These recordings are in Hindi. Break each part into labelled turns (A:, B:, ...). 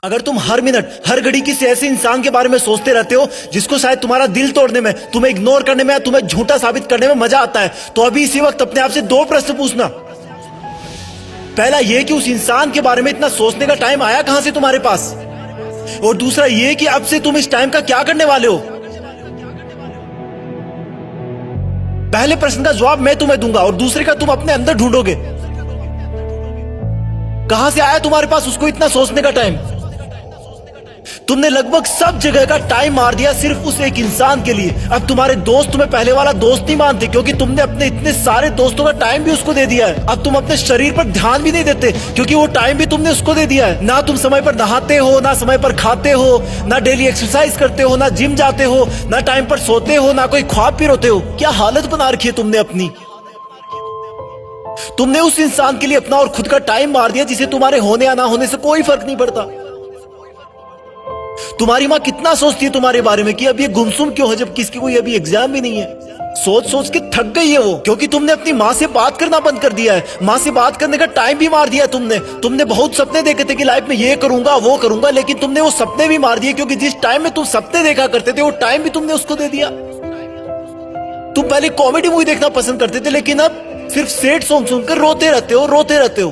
A: अगर तुम हर मिनट हर घड़ी किसी ऐसे इंसान के बारे में सोचते रहते हो जिसको शायद तुम्हारा दिल तोड़ने में, तुम्हें इग्नोर करने में, तुम्हें झूठा साबित करने में मजा आता है, तो अभी इसी वक्त अपने आप से दो प्रश्न पूछना। पहला ये कि उस इंसान के बारे में इतना सोचने का टाइम आया कहां से तुम्हारे पास, और दूसरा ये कि अब से तुम इस टाइम का क्या करने वाले हो। पहले प्रश्न का जवाब मैं तुम्हें दूंगा और दूसरे का तुम अपने अंदर ढूंढोगे। कहां से आया तुम्हारे पास उसको इतना सोचने का टाइम। तुमने लगभग सब जगह का टाइम मार दिया सिर्फ उस एक इंसान के लिए। अब तुम्हारे दोस्त तुम्हें पहले वाला दोस्त नहीं मानते क्योंकि तुमने अपने इतने सारे दोस्तों का टाइम भी उसको दे दिया है। अब तुम अपने शरीर पर ध्यान भी नहीं देते क्योंकि वो टाइम भी तुमने उसको दे दिया है। ना तुम समय पर नहाते हो, ना समय पर खाते हो, ना डेली एक्सरसाइज करते हो, ना जिम जाते हो, ना टाइम पर सोते हो, ना कोई ख्वाब भी रोते हो। क्या हालत बना रखी है तुमने अपनी। तुमने उस इंसान के लिए अपना और खुद का टाइम मार दिया जिसे तुम्हारे होने या ना होने से कोई फर्क नहीं पड़ता। तुम्हारी माँ कितना सोचती है तुम्हारे बारे में कि अब ये गुमसुम क्यों है जबकि इसकी कोई अभी एग्जाम भी नहीं है। सोच सोच के थक गई है वो, क्योंकि तुमने अपनी माँ से बात करना बंद कर दिया है। माँ से बात करने का टाइम भी मार दिया तुमने बहुत सपने देखे थे कि लाइफ में ये करूंगा वो करूंगा, लेकिन तुमने वो सपने भी मार दिए क्योंकि जिस टाइम में तुम सपने देखा करते थे वो टाइम भी तुमने उसको दे दिया। तुम पहले कॉमेडी मूवी देखना पसंद करते थे लेकिन अब सिर्फ सैड सॉन्ग सुनकर रोते रहते हो।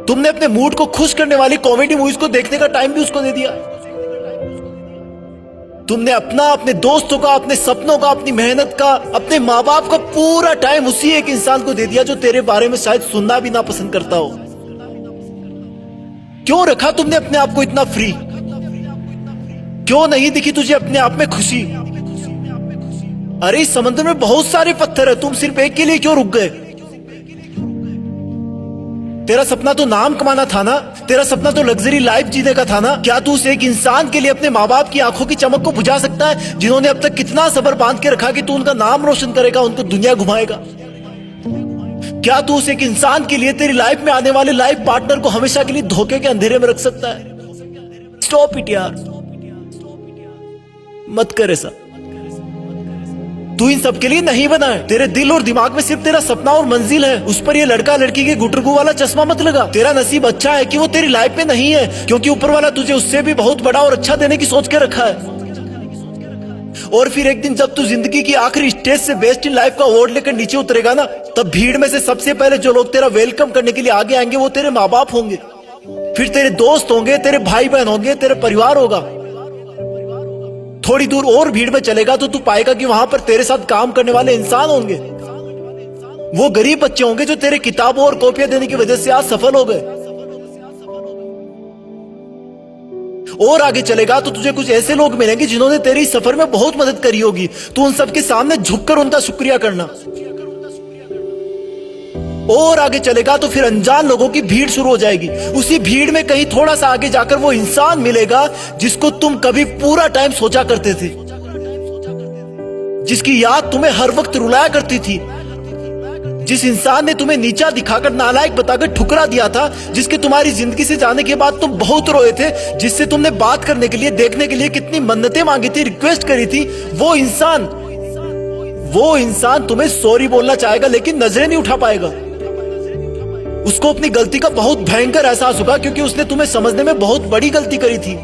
A: तुमने अपने मूड को खुश करने वाली कॉमेडी मूवीज को देखने का टाइम भी उसको दे दिया। तुमने अपना, अपने दोस्तों का, अपने सपनों का, अपनी मेहनत का, अपने माँ बाप का पूरा टाइम उसी एक इंसान को दे दिया जो तेरे बारे में शायद सुनना भी ना पसंद करता हो। क्यों रखा तुमने अपने आप को इतना फ्री। क्यों नहीं दिखी तुझे अपने आप में खुशी। अरे इस समंदर में बहुत सारे पत्थर है, तुम सिर्फ एक के लिए क्यों रुक गए। तेरा सपना तो नाम कमाना था ना, तेरा सपना तो लग्जरी लाइफ जीने का था ना। क्या तू उस एक इंसान के लिए अपने माँ बाप की आंखों की चमक को बुझा सकता है जिन्होंने अब तक कितना सब्र बांध के रखा कि तू उनका नाम रोशन करेगा, उनको दुनिया घुमाएगा। क्या तू उस एक इंसान के लिए तेरी लाइफ में आने वाले लाइफ पार्टनर को हमेशा के लिए धोखे के अंधेरे में रख सकता है। स्टॉप इट यार, मत कर ऐसा। तू इन सब के लिए नहीं बना है। तेरे दिल और दिमाग में सिर्फ तेरा सपना और मंजिल है, उस पर ये लड़का लड़की के गुटरगू वाला चश्मा मत लगा। तेरा नसीब अच्छा है कि वो तेरी लाइफ में नहीं है, क्योंकि ऊपर वाला तुझे उससे भी बहुत बड़ा और अच्छा देने की सोच के रखा है। और फिर एक दिन जब तू जिंदगी की आखिरी स्टेज से बेस्ट इन लाइफ का अवार्ड लेकर नीचे उतरेगा ना, तब भीड़ में से सबसे पहले जो लोग तेरा वेलकम करने के लिए आगे आएंगे वो तेरे माँ बाप होंगे, फिर तेरे दोस्त होंगे, तेरे भाई बहन होंगे, तेरे परिवार होगा। थोड़ी दूर और भीड़ में चलेगा तो तू पाएगा कि वहां पर तेरे साथ काम करने वाले इंसान होंगे। वो गरीब बच्चे होंगे जो तेरे किताबों और कॉपियां देने की वजह से आज सफल हो गए। और आगे चलेगा तो तुझे कुछ ऐसे लोग मिलेंगे जिन्होंने तेरी सफर में बहुत मदद करी होगी। तू उन सबके सामने झुककर उनका शुक्रिया करना। और आगे चलेगा तो फिर अनजान लोगों की भीड़ शुरू हो जाएगी। उसी भीड़ में कहीं थोड़ा सा आगे जाकर वो इंसान मिलेगा जिसको तुम कभी पूरा टाइम सोचा करते थे, जिसकी याद तुम्हें हर वक्त रुलाया करती थी, जिस इंसान ने तुम्हें नीचा दिखाकर, नालायक बताकर ठुकरा दिया था, जिसके तुम्हारी जिंदगी से जाने के बाद तुम बहुत रोए थे, जिससे तुमने बात करने के लिए, देखने के लिए कितनी मन्नतें मांगी थी, रिक्वेस्ट करी थी। वो इंसान तुम्हें सॉरी बोलना चाहेगा लेकिन नजरें नहीं उठा पाएगा। उसको अपनी गलती का बहुत भयंकर एहसास होगा क्योंकि उसने तुम्हें समझने में बहुत बड़ी गलती करी थी।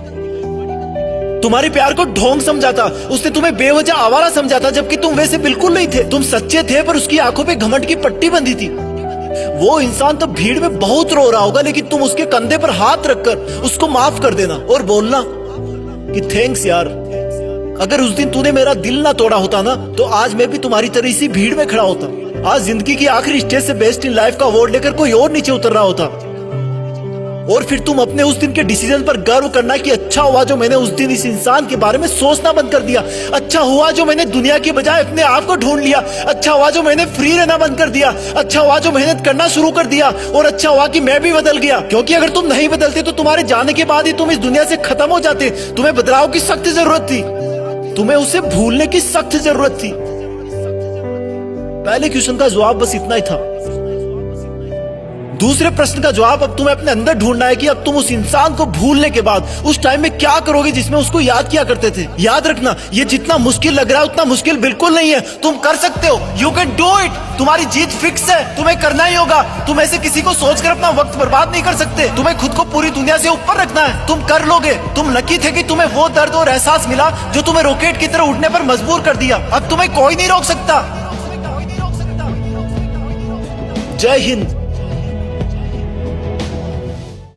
A: तुम्हारे प्यार को ढोंग समझा था, उसने तुम्हें बेवजह आवारा समझा था, जबकि तुम वैसे बिल्कुल नहीं थे। तुम सच्चे थे पर उसकी आंखों पे घमंड की पट्टी बंधी थी। वो इंसान तो भीड़ में बहुत रो रहा होगा लेकिन तुम उसके कंधे पर हाथ रखकर उसको माफ कर देना और बोलना कि थैंक्स यार, अगर उस दिन तूने मेरा दिल ना तोड़ा होता ना तो आज मैं भी तुम्हारी तरह इसी भीड़ में खड़ा होता। आज जिंदगी की आखिरी स्टेज से बेस्ट इन लाइफ का अवार्ड लेकर कोई और नीचे उतर रहा होता। और फिर तुम अपने उस दिन के डिसीजन पर गर्व करना कि अच्छा हुआ जो मैंने उस दिन इस इंसान के बारे में सोचना बंद कर दिया। अच्छा हुआ जो मैंने दुनिया की बजाय अपने आप को ढूंढ लिया। अच्छा हुआ जो मैंने फ्री रहना बंद कर दिया। अच्छा हुआ जो मेहनत करना शुरू कर दिया। और अच्छा हुआ कि मैं भी बदल गया, क्योंकि अगर तुम नहीं बदलते तो तुम्हारे जाने के बाद ही तुम इस दुनिया से खत्म हो जाते। तुम्हें बदलाव की सख्त जरूरत थी, तुम्हें उसे भूलने की सख्त जरूरत थी। पहले क्वेश्चन का जवाब बस इतना ही था। दूसरे प्रश्न का जवाब अब तुम्हें अपने अंदर ढूंढना है कि अब तुम उस इंसान को भूलने के बाद उस टाइम में क्या करोगे जिसमें उसको याद किया करते थे। याद रखना, ये जितना मुश्किल लग रहा है उतना मुश्किल बिल्कुल नहीं है। तुम कर सकते हो, यू कैन डू इट। तुम्हारी जीत फिक्स है, तुम्हें करना ही होगा। तुम ऐसे किसी को सोचकर अपना वक्त बर्बाद नहीं कर सकते। तुम्हें खुद को पूरी दुनिया से ऊपर रखना है, तुम कर लोगे। तुम लकी थे कि तुम्हें वो दर्द और एहसास मिला जो तुम्हें रॉकेट की तरह उड़ने पर मजबूर कर दिया। अब तुम्हें कोई नहीं रोक सकता। जय हिंद।